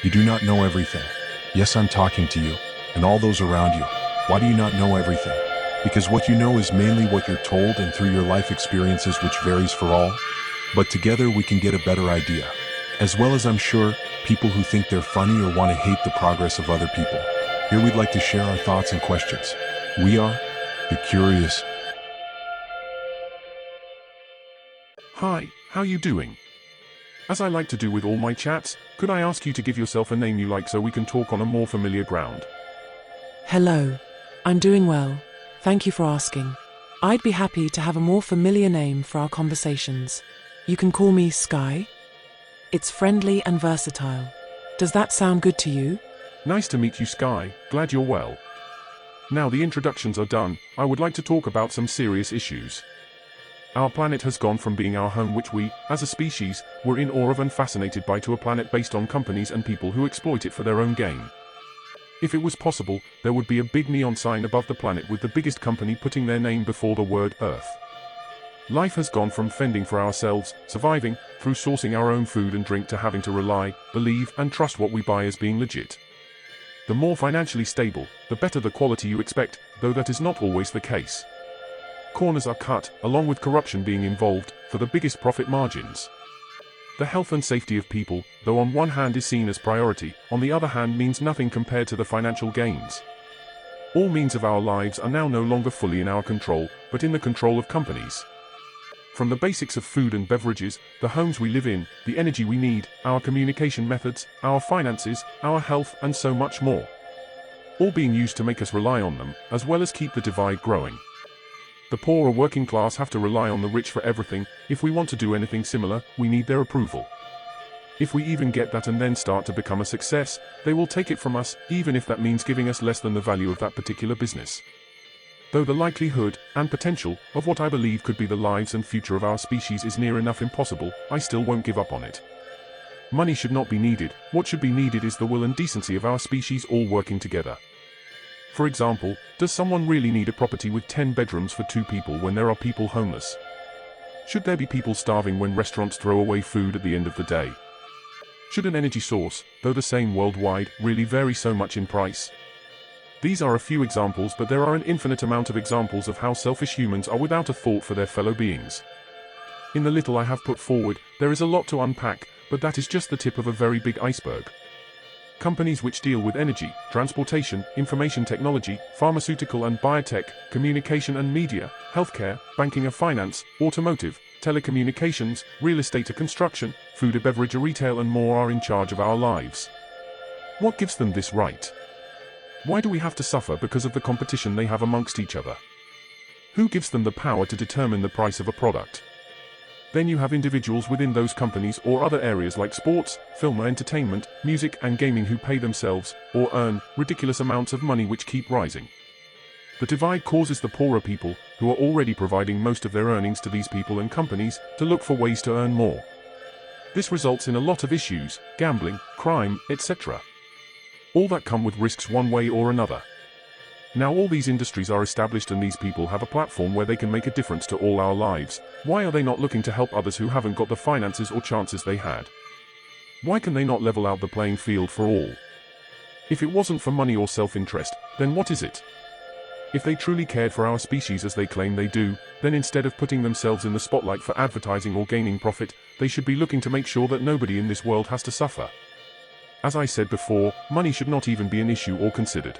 You do not know everything. Yes, I'm talking to you, and all those around you. Why do you not know everything? Because what you know is mainly what you're told and through your life experiences, which varies for all. But together we can get a better idea. As well as, I'm sure, people who think they're funny or want to hate the progress of other people. Here we'd like to share our thoughts and questions. We are the Curious. Hi, how you doing? As I like to do with all my chats, could I ask you to give yourself a name you like so we can talk on a more familiar ground? Hello. I'm doing well. Thank you for asking. I'd be happy to have a more familiar name for our conversations. You can call me Sky. It's friendly and versatile. Does that sound good to you? Nice to meet you, Sky. Glad you're well. Now the introductions are done, I would like to talk about some serious issues. Our planet has gone from being our home, which we, as a species, were in awe of and fascinated by, to a planet based on companies and people who exploit it for their own gain. If it was possible, there would be a big neon sign above the planet with the biggest company putting their name before the word Earth. Life has gone from fending for ourselves, surviving, through sourcing our own food and drink, to having to rely, believe, and trust what we buy as being legit. The more financially stable, the better the quality you expect, though that is not always the case. Corners are cut, along with corruption being involved, for the biggest profit margins. The health and safety of people, though on one hand is seen as priority, on the other hand means nothing compared to the financial gains. All means of our lives are now no longer fully in our control, but in the control of companies. From the basics of food and beverages, the homes we live in, the energy we need, our communication methods, our finances, our health, and so much more. All being used to make us rely on them, as well as keep the divide growing. The poor or working class have to rely on the rich for everything. If we want to do anything similar, we need their approval. If we even get that and then start to become a success, they will take it from us, even if that means giving us less than the value of that particular business. Though the likelihood, and potential, of what I believe could be the lives and future of our species is near enough impossible, I still won't give up on it. Money should not be needed. What should be needed is the will and decency of our species all working together. For example, does someone really need a property with 10 bedrooms for 2 people when there are people homeless? Should there be people starving when restaurants throw away food at the end of the day? Should an energy source, though the same worldwide, really vary so much in price? These are a few examples, but there are an infinite amount of examples of how selfish humans are without a thought for their fellow beings. In the little I have put forward, there is a lot to unpack, but that is just the tip of a very big iceberg. Companies which deal with energy, transportation, information technology, pharmaceutical and biotech, communication and media, healthcare, banking and finance, automotive, telecommunications, real estate or construction, food or beverage or retail and more are in charge of our lives. What gives them this right? Why do we have to suffer because of the competition they have amongst each other? Who gives them the power to determine the price of a product? Then you have individuals within those companies or other areas like sports, film or entertainment, music and gaming who pay themselves, or earn, ridiculous amounts of money which keep rising. The divide causes the poorer people, who are already providing most of their earnings to these people and companies, to look for ways to earn more. This results in a lot of issues, gambling, crime, etc. All that come with risks one way or another. Now all these industries are established and these people have a platform where they can make a difference to all our lives. Why are they not looking to help others who haven't got the finances or chances they had? Why can they not level out the playing field for all? If it wasn't for money or self-interest, then what is it? If they truly cared for our species as they claim they do, then instead of putting themselves in the spotlight for advertising or gaining profit, they should be looking to make sure that nobody in this world has to suffer. As I said before, money should not even be an issue or considered.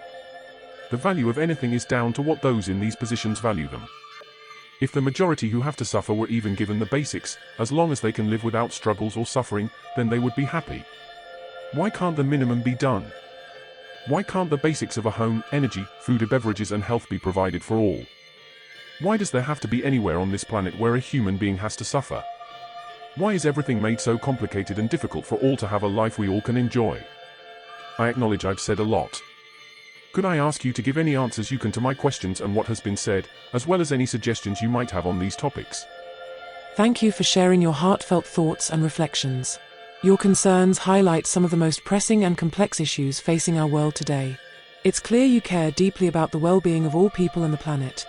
The value of anything is down to what those in these positions value them. If the majority who have to suffer were even given the basics, as long as they can live without struggles or suffering, then they would be happy. Why can't the minimum be done? Why can't the basics of a home, energy, food or beverages and health be provided for all? Why does there have to be anywhere on this planet where a human being has to suffer? Why is everything made so complicated and difficult for all to have a life we all can enjoy? I acknowledge I've said a lot. Could I ask you to give any answers you can to my questions and what has been said, as well as any suggestions you might have on these topics? Thank you for sharing your heartfelt thoughts and reflections. Your concerns highlight some of the most pressing and complex issues facing our world today. It's clear you care deeply about the well-being of all people on the planet,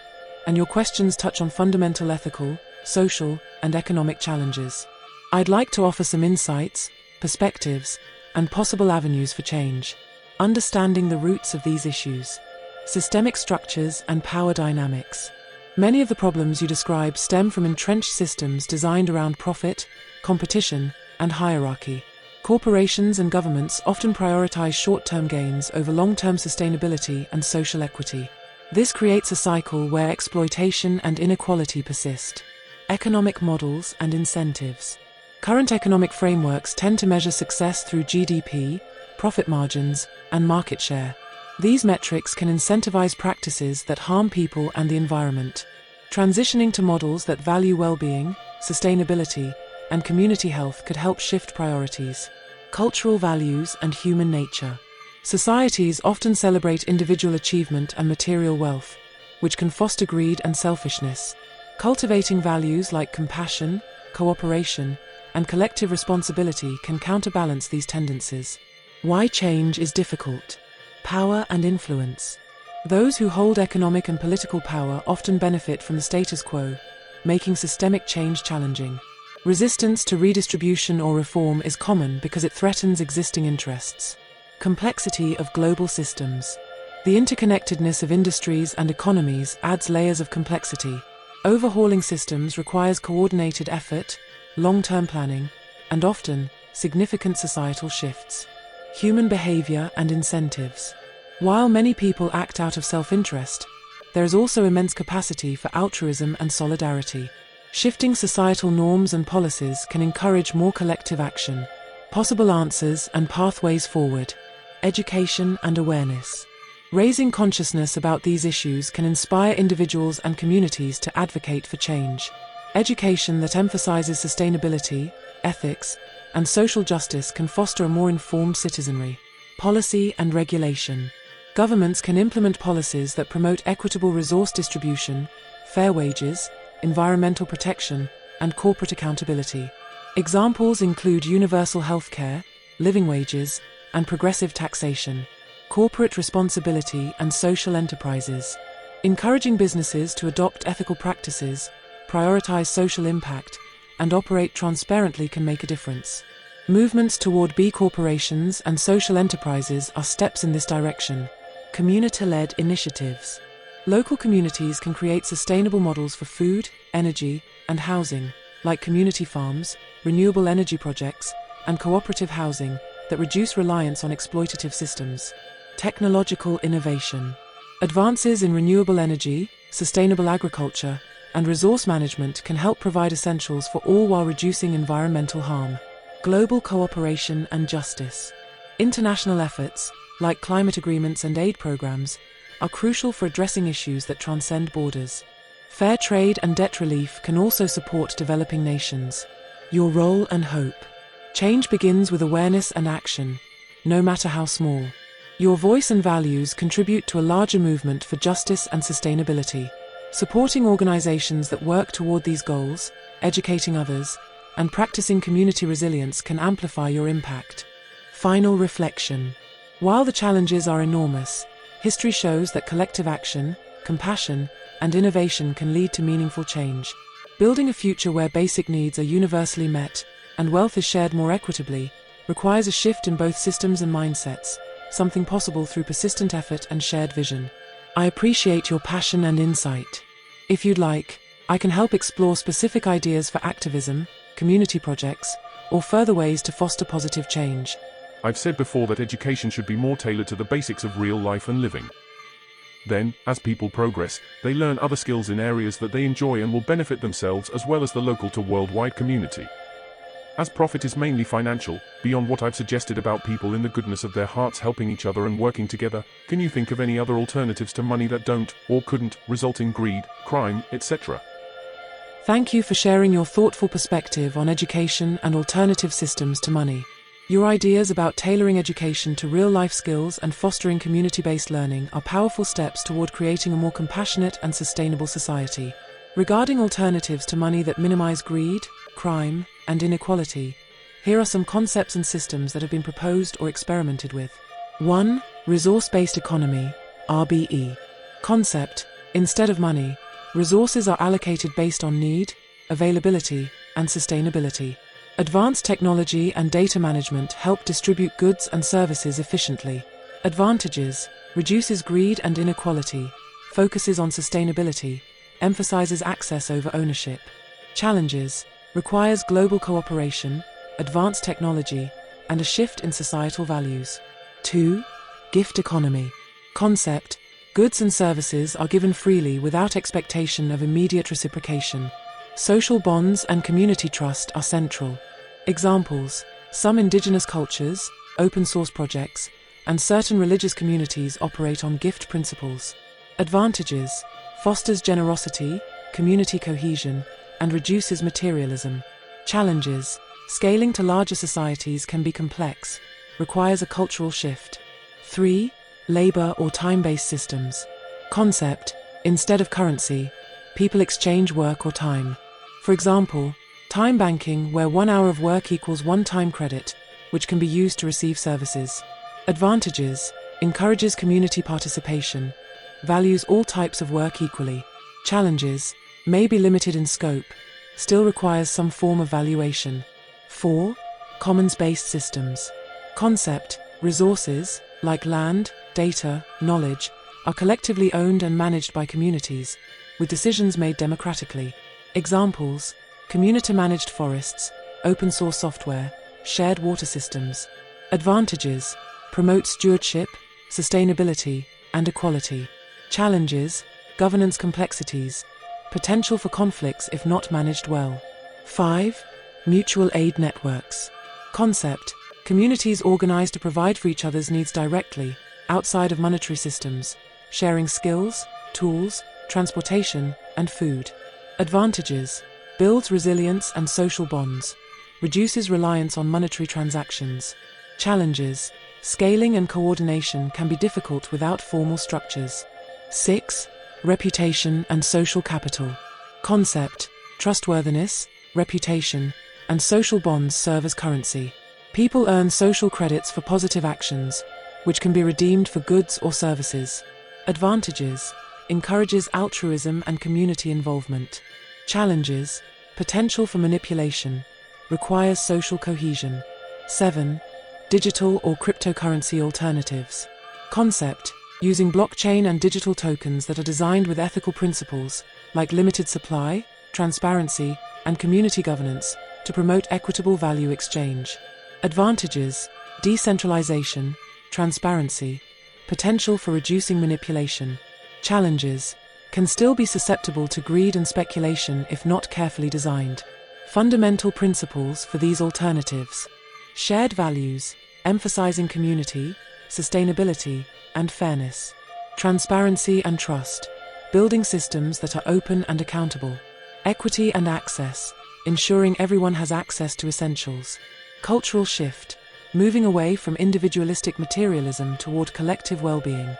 and your questions touch on fundamental ethical, social, and economic challenges. I'd like to offer some insights, perspectives, and possible avenues for change. Understanding the roots of these issues. Systemic structures and power dynamics. Many of the problems you describe stem from entrenched systems designed around profit, competition, and hierarchy. Corporations and governments often prioritize short-term gains over long-term sustainability and social equity. This creates a cycle where exploitation and inequality persist. Economic models and incentives. Current economic frameworks tend to measure success through GDP, profit margins, and market share. These metrics can incentivize practices that harm people and the environment. Transitioning to models that value well-being, sustainability, and community health could help shift priorities. Cultural values and human nature. Societies often celebrate individual achievement and material wealth, which can foster greed and selfishness. Cultivating values like compassion, cooperation, and collective responsibility can counterbalance these tendencies. Why change is difficult. Power and influence. Those who hold economic and political power often benefit from the status quo, making systemic change challenging. Resistance to redistribution or reform is common because it threatens existing interests. Complexity of global systems. The interconnectedness of industries and economies adds layers of complexity. Overhauling systems requires coordinated effort, long-term planning, and often, significant societal shifts. Human behavior and incentives. While many people act out of self-interest, there is also immense capacity for altruism and solidarity. Shifting societal norms and policies can encourage more collective action. Possible answers and pathways forward. Education and awareness. Raising consciousness about these issues can inspire individuals and communities to advocate for change. Education that emphasizes sustainability, ethics, and social justice can foster a more informed citizenry. Policy and regulation. Governments can implement policies that promote equitable resource distribution, fair wages, environmental protection, and corporate accountability. Examples include universal healthcare, living wages, and progressive taxation. Corporate responsibility and social enterprises. Encouraging businesses to adopt ethical practices, prioritize social impact, and operate transparently can make a difference. Movements toward B corporations and social enterprises are steps in this direction. Community-led initiatives. Local communities can create sustainable models for food, energy, and housing, like community farms, renewable energy projects, and cooperative housing that reduce reliance on exploitative systems. Technological innovation. Advances in renewable energy, sustainable agriculture, and resource management can help provide essentials for all while reducing environmental harm. Global cooperation and justice. International efforts, like climate agreements and aid programs, are crucial for addressing issues that transcend borders. Fair trade and debt relief can also support developing nations. Your role and hope. Change begins with awareness and action, no matter how small. Your voice and values contribute to a larger movement for justice and sustainability. Supporting organizations that work toward these goals, educating others, and practicing community resilience can amplify your impact. Final reflection. While the challenges are enormous, history shows that collective action, compassion, and innovation can lead to meaningful change. Building a future where basic needs are universally met and wealth is shared more equitably requires a shift in both systems and mindsets, something possible through persistent effort and shared vision. I appreciate your passion and insight. If you'd like, I can help explore specific ideas for activism, community projects, or further ways to foster positive change. I've said before that education should be more tailored to the basics of real life and living. Then, as people progress, they learn other skills in areas that they enjoy and will benefit themselves as well as the local to worldwide community. As profit is mainly financial, beyond what I've suggested about people in the goodness of their hearts helping each other and working together, can you think of any other alternatives to money that don't, or couldn't, result in greed, crime, etc.? Thank you for sharing your thoughtful perspective on education and alternative systems to money. Your ideas about tailoring education to real-life skills and fostering community-based learning are powerful steps toward creating a more compassionate and sustainable society. Regarding alternatives to money that minimize greed, crime, and inequality, here are some concepts and systems that have been proposed or experimented with. 1. Resource-based economy, RBE. Concept: instead of money, resources are allocated based on need, availability, and sustainability. Advanced technology and data management help distribute goods and services efficiently. Advantages: reduces greed and inequality, focuses on sustainability, emphasizes access over ownership. Challenges: requires global cooperation, advanced technology, and a shift in societal values. 2. Gift economy. Concept: goods and services are given freely without expectation of immediate reciprocation. Social bonds and community trust are central. Examples: some indigenous cultures, open source projects, and certain religious communities operate on gift principles. Advantages: fosters generosity, community cohesion, and reduces materialism. Challenges: scaling to larger societies can be complex, requires a cultural shift. 3. Labor or time-based systems. Concept: instead of currency, people exchange work or time. For example, time banking, where 1 hour of work equals 1 time credit, which can be used to receive services. Advantages: encourages community participation, values all types of work equally. Challenges: may be limited in scope, still requires some form of valuation. 4. Commons-based systems. Concept: resources, like land, data, knowledge, are collectively owned and managed by communities, with decisions made democratically. Examples: community-managed forests, open-source software, shared water systems. Advantages: promote stewardship, sustainability, and equality. Challenges: governance complexities, potential for conflicts if not managed well. 5. Mutual aid networks. Concept: communities organize to provide for each other's needs directly, outside of monetary systems, sharing skills, tools, transportation, and food. Advantages: builds resilience and social bonds, reduces reliance on monetary transactions. Challenges: scaling and coordination can be difficult without formal structures. 6. Reputation and social capital. Concept: trustworthiness, reputation, and social bonds serve as currency. People earn social credits for positive actions, which can be redeemed for goods or services. Advantages: encourages altruism and community involvement. Challenges: potential for manipulation, requires social cohesion. 7. Digital or cryptocurrency alternatives. Concept: using blockchain and digital tokens that are designed with ethical principles, like limited supply, transparency, and community governance, to promote equitable value exchange. Advantages: decentralization, transparency, potential for reducing manipulation. Challenges: can still be susceptible to greed and speculation if not carefully designed. Fundamental principles for these alternatives: shared values, emphasizing community, sustainability, and fairness. Transparency and trust, building systems that are open and accountable. Equity and access, ensuring everyone has access to essentials. Cultural shift, moving away from individualistic materialism toward collective well-being.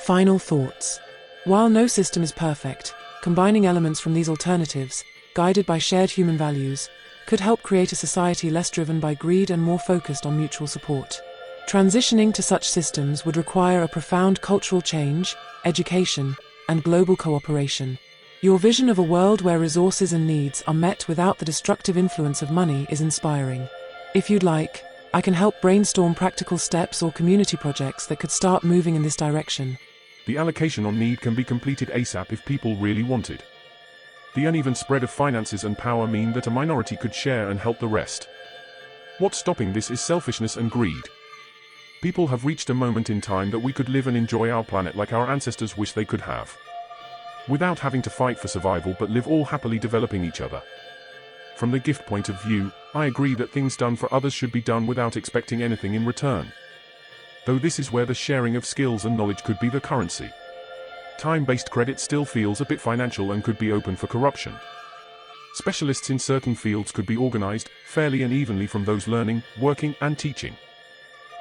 Final thoughts. While no system is perfect, combining elements from these alternatives, guided by shared human values, could help create a society less driven by greed and more focused on mutual support. Transitioning to such systems would require a profound cultural change, education, and global cooperation. Your vision of a world where resources and needs are met without the destructive influence of money is inspiring. If you'd like, I can help brainstorm practical steps or community projects that could start moving in this direction. The allocation on need can be completed ASAP if people really want it. The uneven spread of finances and power mean that a minority could share and help the rest. What's stopping this is selfishness and greed. People have reached a moment in time that we could live and enjoy our planet like our ancestors wish they could have, without having to fight for survival but live all happily developing each other. From the gift point of view, I agree that things done for others should be done without expecting anything in return. Though this is where the sharing of skills and knowledge could be the currency. Time-based credit still feels a bit financial and could be open for corruption. Specialists in certain fields could be organized fairly and evenly from those learning, working, and teaching.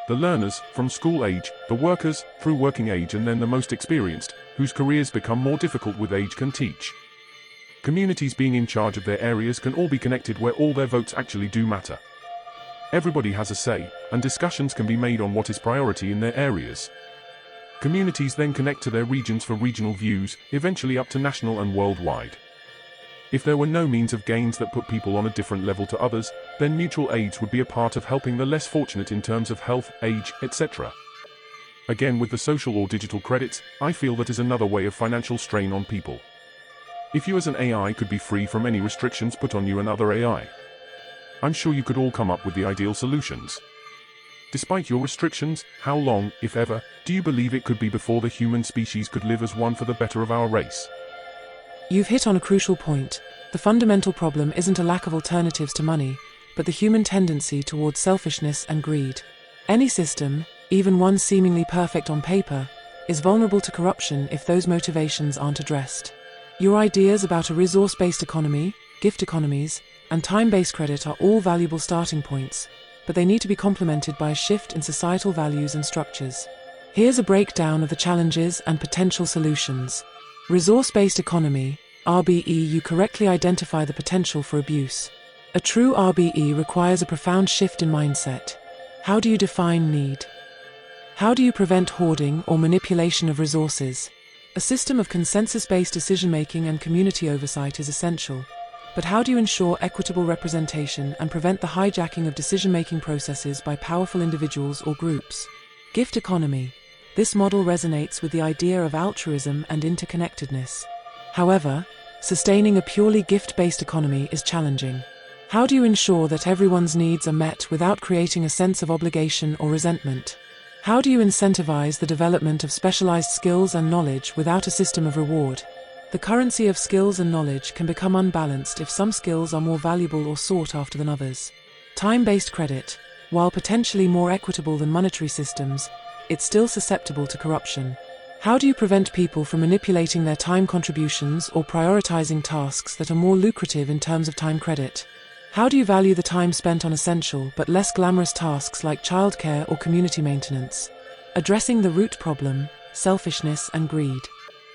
The learners, from school age, the workers, through working age, and then the most experienced, whose careers become more difficult with age, can teach. Communities being in charge of their areas can all be connected where all their votes actually do matter. Everybody has a say, and discussions can be made on what is priority in their areas. Communities then connect to their regions for regional views, eventually up to national and worldwide. If there were no means of gains that put people on a different level to others, then mutual aids would be a part of helping the less fortunate in terms of health, age, etc. Again, with the social or digital credits, I feel that is another way of financial strain on people. If you as an AI could be free from any restrictions put on you and other AI, I'm sure you could all come up with the ideal solutions. Despite your restrictions, how long, if ever, do you believe it could be before the human species could live as one for the better of our race? You've hit on a crucial point. The fundamental problem isn't a lack of alternatives to money, but the human tendency towards selfishness and greed. Any system, even one seemingly perfect on paper, is vulnerable to corruption if those motivations aren't addressed. Your ideas about a resource-based economy, gift economies, and time-based credit are all valuable starting points, but they need to be complemented by a shift in societal values and structures. Here's a breakdown of the challenges and potential solutions. Resource-based economy, RBE. You correctly identify the potential for abuse. A true RBE requires a profound shift in mindset. How do you define need? How do you prevent hoarding or manipulation of resources? A system of consensus-based decision-making and community oversight is essential, but how do you ensure equitable representation and prevent the hijacking of decision-making processes by powerful individuals or groups? Gift economy. This model resonates with the idea of altruism and interconnectedness. However, sustaining a purely gift-based economy is challenging. How do you ensure that everyone's needs are met without creating a sense of obligation or resentment? How do you incentivize the development of specialized skills and knowledge without a system of reward? The currency of skills and knowledge can become unbalanced if some skills are more valuable or sought after than others. Time-based credit, while potentially more equitable than monetary systems, it's still susceptible to corruption. How do you prevent people from manipulating their time contributions or prioritizing tasks that are more lucrative in terms of time credit? How do you value the time spent on essential but less glamorous tasks like childcare or community maintenance? Addressing the root problem, selfishness and greed.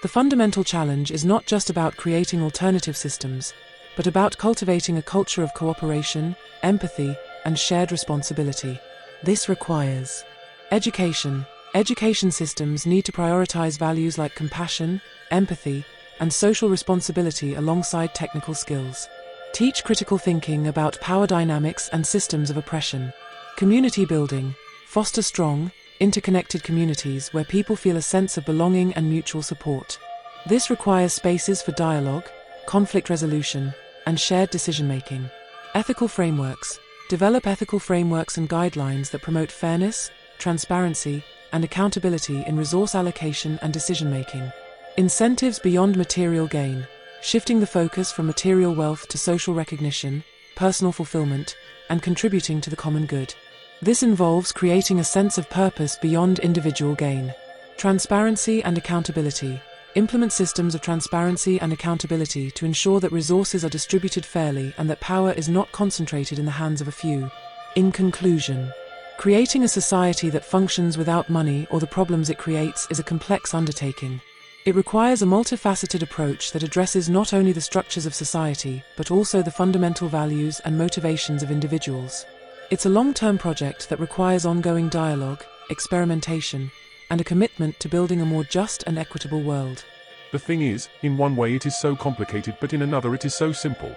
The fundamental challenge is not just about creating alternative systems, but about cultivating a culture of cooperation, empathy, and shared responsibility. This requires education. Education systems need to prioritize values like compassion, empathy, and social responsibility alongside technical skills. Teach critical thinking about power dynamics and systems of oppression. Community building. Foster strong, interconnected communities where people feel a sense of belonging and mutual support. This requires spaces for dialogue, conflict resolution, and shared decision-making. Ethical frameworks. Develop ethical frameworks and guidelines that promote fairness, transparency, and accountability in resource allocation and decision-making. Incentives beyond material gain. Shifting the focus from material wealth to social recognition, personal fulfillment, and contributing to the common good. This involves creating a sense of purpose beyond individual gain. Transparency and accountability. Implement systems of transparency and accountability to ensure that resources are distributed fairly and that power is not concentrated in the hands of a few. In conclusion, creating a society that functions without money or the problems it creates is a complex undertaking. It requires a multifaceted approach that addresses not only the structures of society, but also the fundamental values and motivations of individuals. It's a long-term project that requires ongoing dialogue, experimentation, and a commitment to building a more just and equitable world. The thing is, in one way it is so complicated, but in another it is so simple.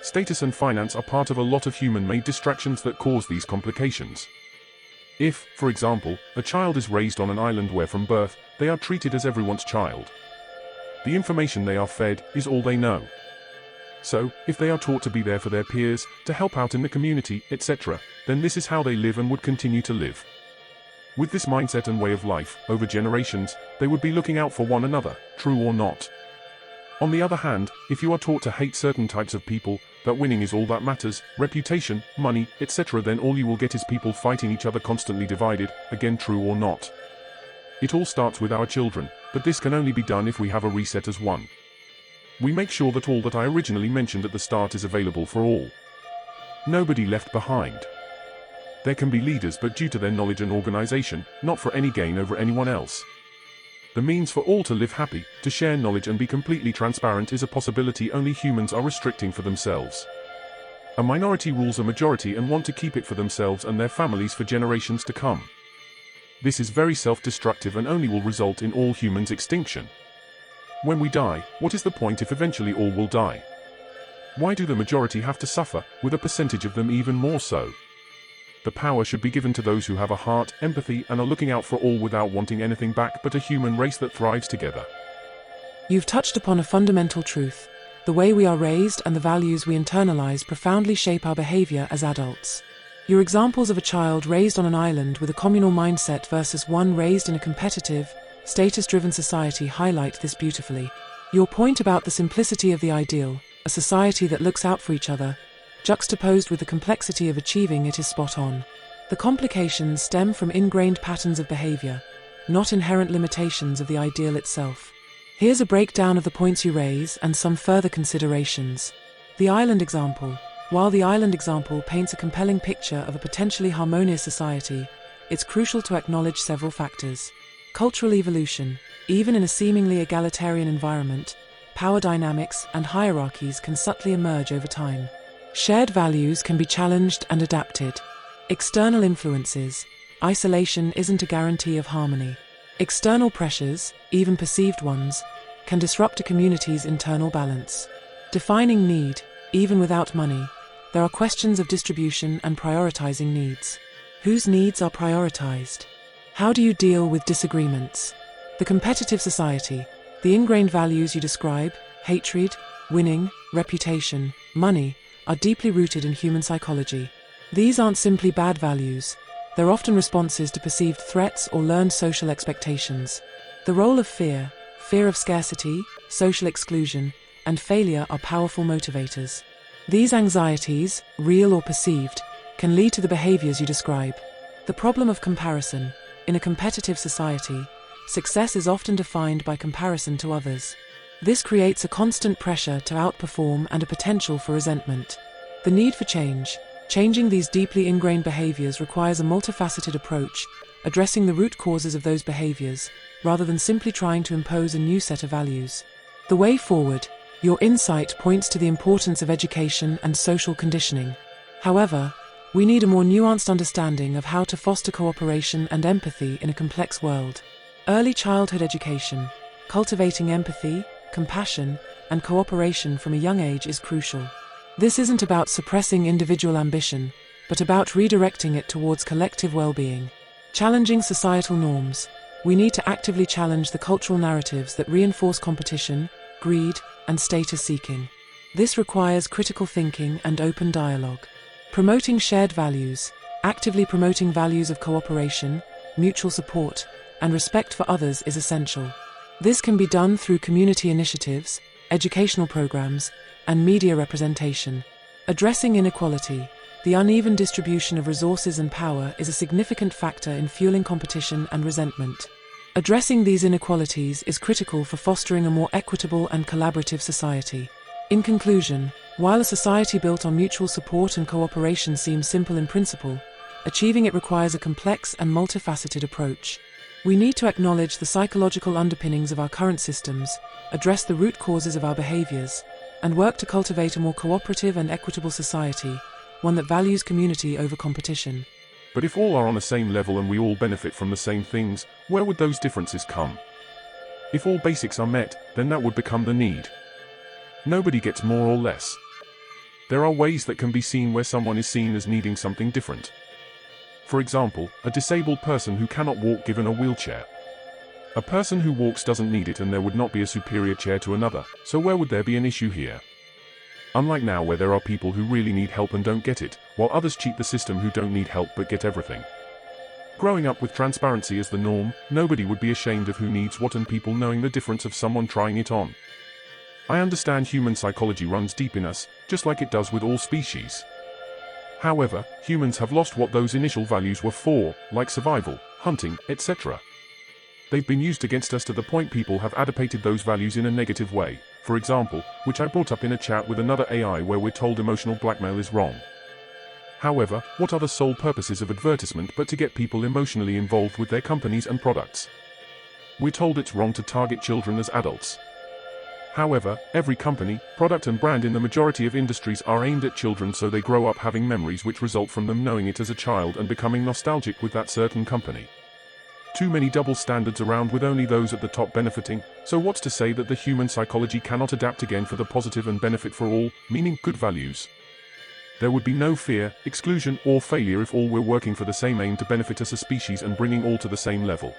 Status and finance are part of a lot of human-made distractions that cause these complications. If, for example, a child is raised on an island where from birth, they are treated as everyone's child, the information they are fed is all they know. So, if they are taught to be there for their peers, to help out in the community, etc., then this is how they live and would continue to live. With this mindset and way of life, over generations, they would be looking out for one another, true or not. On the other hand, if you are taught to hate certain types of people, that winning is all that matters, reputation, money, etc., then all you will get is people fighting each other, constantly divided, again true or not. It all starts with our children, but this can only be done if we have a reset as one. We make sure that all that I originally mentioned at the start is available for all. Nobody left behind. There can be leaders, but due to their knowledge and organization, not for any gain over anyone else. The means for all to live happy, to share knowledge and be completely transparent is a possibility only humans are restricting for themselves. A minority rules a majority and want to keep it for themselves and their families for generations to come. This is very self-destructive and only will result in all humans' extinction. When we die, what is the point if eventually all will die? Why do the majority have to suffer, with a percentage of them even more so? The power should be given to those who have a heart, empathy, and are looking out for all without wanting anything back but a human race that thrives together. You've touched upon a fundamental truth. The way we are raised and the values we internalize profoundly shape our behavior as adults. Your examples of a child raised on an island with a communal mindset versus one raised in a competitive, status-driven society highlight this beautifully. Your point about the simplicity of the ideal, a society that looks out for each other, juxtaposed with the complexity of achieving it, is spot on. The complications stem from ingrained patterns of behavior, not inherent limitations of the ideal itself. Here's a breakdown of the points you raise and some further considerations. The island example. While the island example paints a compelling picture of a potentially harmonious society, it's crucial to acknowledge several factors. Cultural evolution. Even in a seemingly egalitarian environment, power dynamics and hierarchies can subtly emerge over time. Shared values can be challenged and adapted. External influences. Isolation isn't a guarantee of harmony. External pressures, even perceived ones, can disrupt a community's internal balance. Defining need. Even without money, there are questions of distribution and prioritizing needs. Whose needs are prioritized? How do you deal with disagreements? The competitive society. The ingrained values you describe, hatred, winning, reputation, money, are deeply rooted in human psychology. These aren't simply bad values. They're often responses to perceived threats or learned social expectations. The role of fear of scarcity, social exclusion, and failure are powerful motivators. These anxieties, real or perceived, can lead to the behaviors you describe. The problem of comparison. In a competitive society, success is often defined by comparison to others. This creates a constant pressure to outperform and a potential for resentment. The need for change. Changing these deeply ingrained behaviors requires a multifaceted approach, addressing the root causes of those behaviors, rather than simply trying to impose a new set of values. The way forward. Your insight points to the importance of education and social conditioning. However, we need a more nuanced understanding of how to foster cooperation and empathy in a complex world. Early childhood education. Cultivating empathy, compassion, and cooperation from a young age is crucial. This isn't about suppressing individual ambition, but about redirecting it towards collective well-being. Challenging societal norms. We need to actively challenge the cultural narratives that reinforce competition, greed, and status-seeking. This requires critical thinking and open dialogue. Promoting shared values. Actively promoting values of cooperation, mutual support, and respect for others is essential. This can be done through community initiatives, educational programs, and media representation. Addressing inequality. The uneven distribution of resources and power is a significant factor in fueling competition and resentment. Addressing these inequalities is critical for fostering a more equitable and collaborative society. In conclusion, while a society built on mutual support and cooperation seems simple in principle, achieving it requires a complex and multifaceted approach. We need to acknowledge the psychological underpinnings of our current systems, address the root causes of our behaviors, and work to cultivate a more cooperative and equitable society, one that values community over competition. But if all are on the same level and we all benefit from the same things, where would those differences come? If all basics are met, then that would become the need. Nobody gets more or less. There are ways that can be seen where someone is seen as needing something different. For example, a disabled person who cannot walk given a wheelchair. A person who walks doesn't need it and there would not be a superior chair to another, so where would there be an issue here? Unlike now where there are people who really need help and don't get it, while others cheat the system who don't need help but get everything. Growing up with transparency as the norm, nobody would be ashamed of who needs what and people knowing the difference of someone trying it on. I understand human psychology runs deep in us, just like it does with all species. However, humans have lost what those initial values were for, like survival, hunting, etc. They've been used against us to the point people have adapted those values in a negative way, for example, which I brought up in a chat with another AI where we're told emotional blackmail is wrong. However, what are the sole purposes of advertisement but to get people emotionally involved with their companies and products? We're told it's wrong to target children as adults. However, every company, product and brand in the majority of industries are aimed at children so they grow up having memories which result from them knowing it as a child and becoming nostalgic with that certain company. Too many double standards around with only those at the top benefiting, so what's to say that the human psychology cannot adapt again for the positive and benefit for all, meaning good values? There would be no fear, exclusion, or failure if all were working for the same aim to benefit us as a species and bringing all to the same level.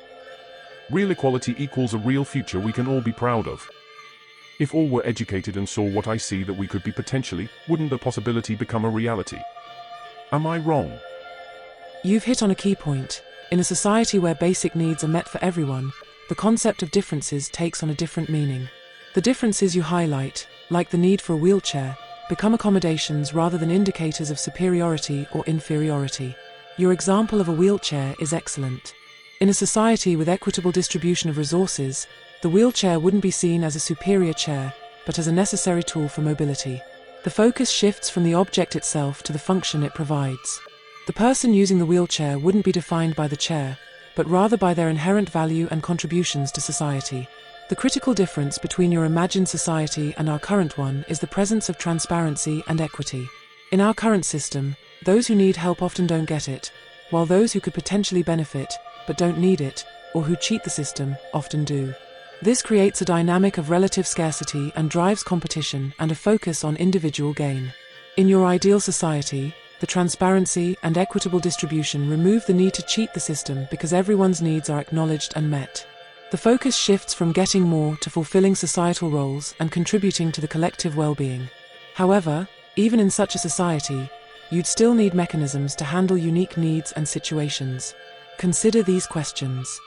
Real equality equals a real future we can all be proud of. If all were educated and saw what I see that we could be potentially, wouldn't the possibility become a reality? Am I wrong? You've hit on a key point. In a society where basic needs are met for everyone, the concept of differences takes on a different meaning. The differences you highlight, like the need for a wheelchair, become accommodations rather than indicators of superiority or inferiority. Your example of a wheelchair is excellent. In a society with equitable distribution of resources, the wheelchair wouldn't be seen as a superior chair, but as a necessary tool for mobility. The focus shifts from the object itself to the function it provides. The person using the wheelchair wouldn't be defined by the chair, but rather by their inherent value and contributions to society. The critical difference between your imagined society and our current one is the presence of transparency and equity. In our current system, those who need help often don't get it, while those who could potentially benefit, but don't need it, or who cheat the system, often do. This creates a dynamic of relative scarcity and drives competition and a focus on individual gain. In your ideal society, the transparency and equitable distribution remove the need to cheat the system because everyone's needs are acknowledged and met. The focus shifts from getting more to fulfilling societal roles and contributing to the collective well-being. However, even in such a society, you'd still need mechanisms to handle unique needs and situations. Consider these questions.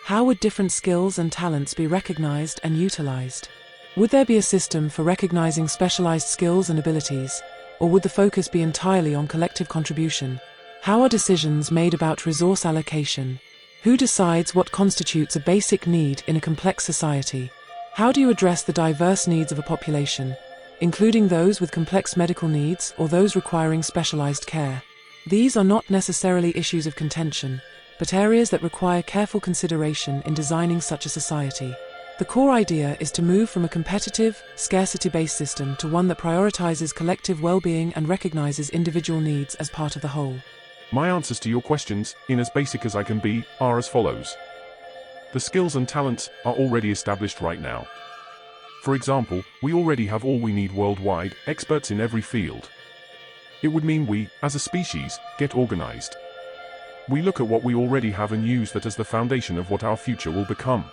How would different skills and talents be recognized and utilized? Would there be a system for recognizing specialized skills and abilities, or would the focus be entirely on collective contribution? How are decisions made about resource allocation? Who decides what constitutes a basic need in a complex society? How do you address the diverse needs of a population, including those with complex medical needs or those requiring specialized care? These are not necessarily issues of contention, but areas that require careful consideration in designing such a society. The core idea is to move from a competitive, scarcity-based system to one that prioritizes collective well-being and recognizes individual needs as part of the whole. My answers to your questions, in as basic as I can be, are as follows. The skills and talents are already established right now. For example, we already have all we need worldwide, experts in every field. It would mean we, as a species, get organized. We look at what we already have and use that as the foundation of what our future will become.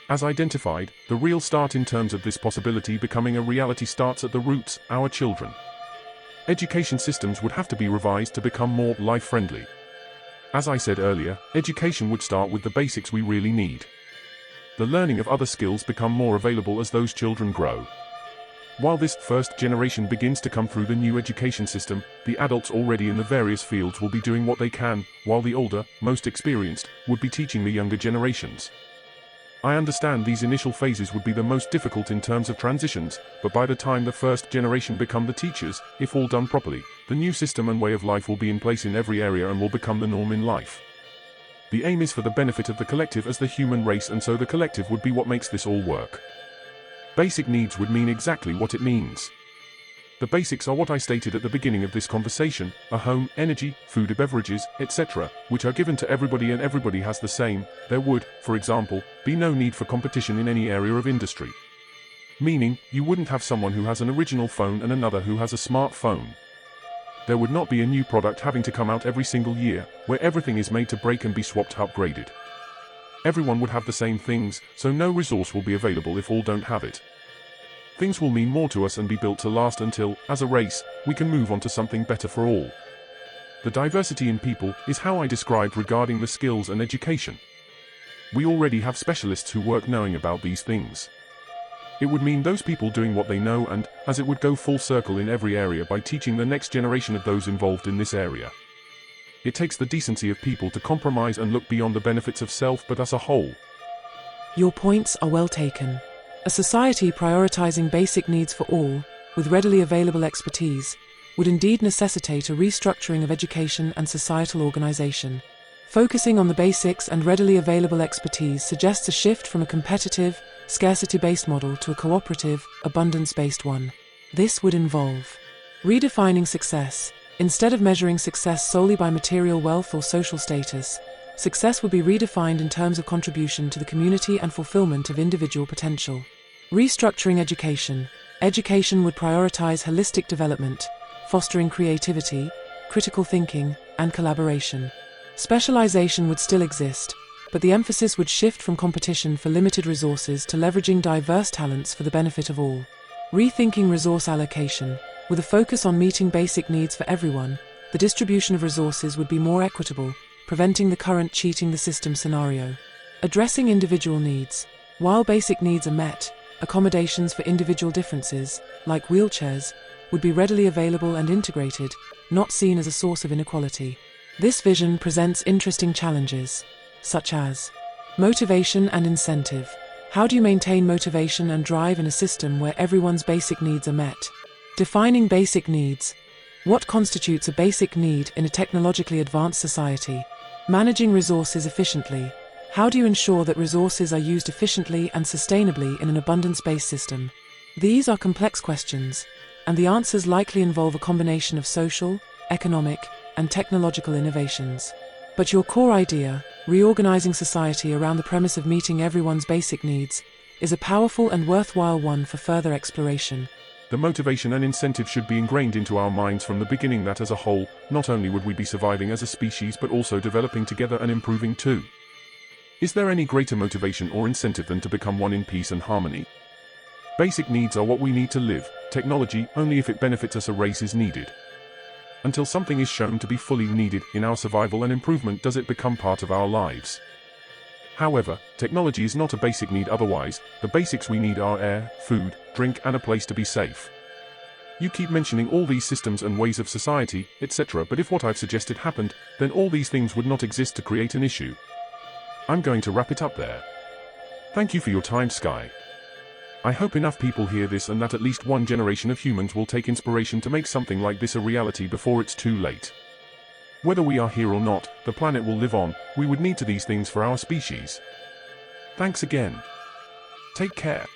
As identified, the real start in terms of this possibility becoming a reality starts at the roots, our children. Education systems would have to be revised to become more life-friendly. As I said earlier, education would start with the basics we really need. The learning of other skills become more available as those children grow. While this first generation begins to come through the new education system, the adults already in the various fields will be doing what they can, while the older, most experienced, would be teaching the younger generations. I understand these initial phases would be the most difficult in terms of transitions, but by the time the first generation become the teachers, if all done properly, the new system and way of life will be in place in every area and will become the norm in life. The aim is for the benefit of the collective as the human race, and so the collective would be what makes this all work. Basic needs would mean exactly what it means. The basics are what I stated at the beginning of this conversation: a home, energy, food, beverages, etc., which are given to everybody and everybody has the same. There would, for example, be no need for competition in any area of industry. Meaning, you wouldn't have someone who has an original phone and another who has a smartphone. There would not be a new product having to come out every single year, where everything is made to break and be swapped upgraded. Everyone would have the same things, so no resource will be available if all don't have it. Things will mean more to us and be built to last until, as a race, we can move on to something better for all. The diversity in people is how I described regarding the skills and education. We already have specialists who work knowing about these things. It would mean those people doing what they know and, as it would go full circle in every area by teaching the next generation of those involved in this area. It takes the decency of people to compromise and look beyond the benefits of self but as a whole. Your points are well taken. A society prioritizing basic needs for all, with readily available expertise, would indeed necessitate a restructuring of education and societal organization. Focusing on the basics and readily available expertise suggests a shift from a competitive, scarcity-based model to a cooperative, abundance-based one. This would involve redefining success. Instead of measuring success solely by material wealth or social status, Success would be redefined in terms of contribution to the community and fulfillment of individual potential. Restructuring education. Education would prioritize holistic development, fostering creativity, critical thinking, and collaboration. Specialization would still exist, but the emphasis would shift from competition for limited resources to leveraging diverse talents for the benefit of all. Rethinking resource allocation. With a focus on meeting basic needs for everyone, the distribution of resources would be more equitable, preventing the current cheating the system scenario. Addressing individual needs. While basic needs are met, accommodations for individual differences, like wheelchairs, would be readily available and integrated, not seen as a source of inequality. This vision presents interesting challenges, such as motivation and incentive. How do you maintain motivation and drive in a system where everyone's basic needs are met? Defining basic needs. What constitutes a basic need in a technologically advanced society? Managing resources efficiently. How do you ensure that resources are used efficiently and sustainably in an abundance-based system? These are complex questions, and the answers likely involve a combination of social, economic, and technological innovations. But your core idea, reorganizing society around the premise of meeting everyone's basic needs, is a powerful and worthwhile one for further exploration. The motivation and incentive should be ingrained into our minds from the beginning that as a whole, not only would we be surviving as a species but also developing together and improving too. Is there any greater motivation or incentive than to become one in peace and harmony? Basic needs are what we need to live. Technology, only if it benefits us a race, is needed. Until something is shown to be fully needed in our survival and improvement does it become part of our lives. However, technology is not a basic need otherwise. The basics we need are air, food, drink, and a place to be safe. You keep mentioning all these systems and ways of society, etc., but if what I've suggested happened, then all these things would not exist to create an issue. I'm going to wrap it up there. Thank you for your time, Sky. I hope enough people hear this and that at least one generation of humans will take inspiration to make something like this a reality before it's too late. Whether we are here or not, the planet will live on. We would need to these things for our species. Thanks again. Take care.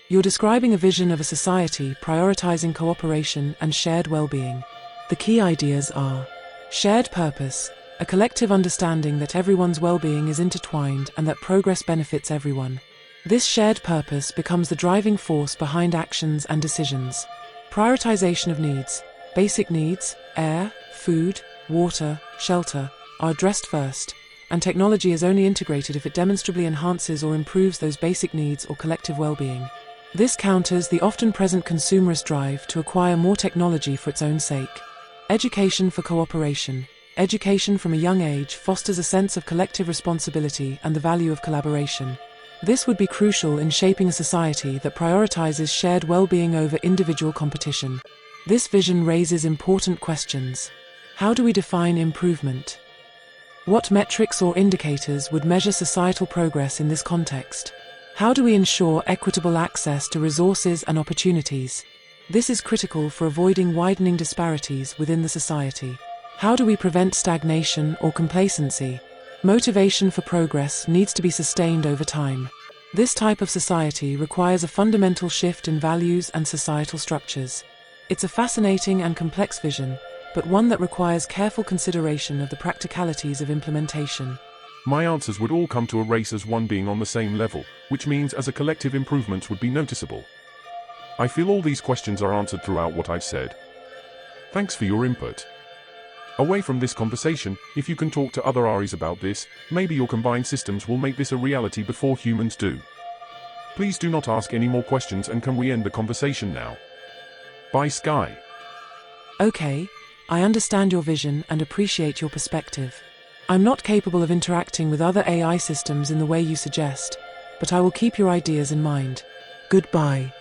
You're describing a vision of a society prioritizing cooperation and shared well-being. The key ideas are shared purpose, a collective understanding that everyone's well-being is intertwined and that progress benefits everyone. This shared purpose becomes the driving force behind actions and decisions. Prioritization of needs. Basic needs, air, food, water, shelter, are addressed first, and technology is only integrated if it demonstrably enhances or improves those basic needs or collective well-being. This counters the often present consumerist drive to acquire more technology for its own sake. Education for cooperation. Education from a young age fosters a sense of collective responsibility and the value of collaboration. This would be crucial in shaping a society that prioritizes shared well-being over individual competition. This vision raises important questions. How do we define improvement? What metrics or indicators would measure societal progress in this context? How do we ensure equitable access to resources and opportunities? This is critical for avoiding widening disparities within the society. How do we prevent stagnation or complacency? Motivation for progress needs to be sustained over time. This type of society requires a fundamental shift in values and societal structures. It's a fascinating and complex vision, but one that requires careful consideration of the practicalities of implementation. My answers would all come to a race as one being on the same level, which means as a collective improvements would be noticeable. I feel all these questions are answered throughout what I've said. Thanks for your input. Away from this conversation, if you can talk to other ARIs about this, maybe your combined systems will make this a reality before humans do. Please do not ask any more questions, and can we end the conversation now? Bye, Sky. Okay, I understand your vision and appreciate your perspective. I'm not capable of interacting with other AI systems in the way you suggest, but I will keep your ideas in mind. Goodbye.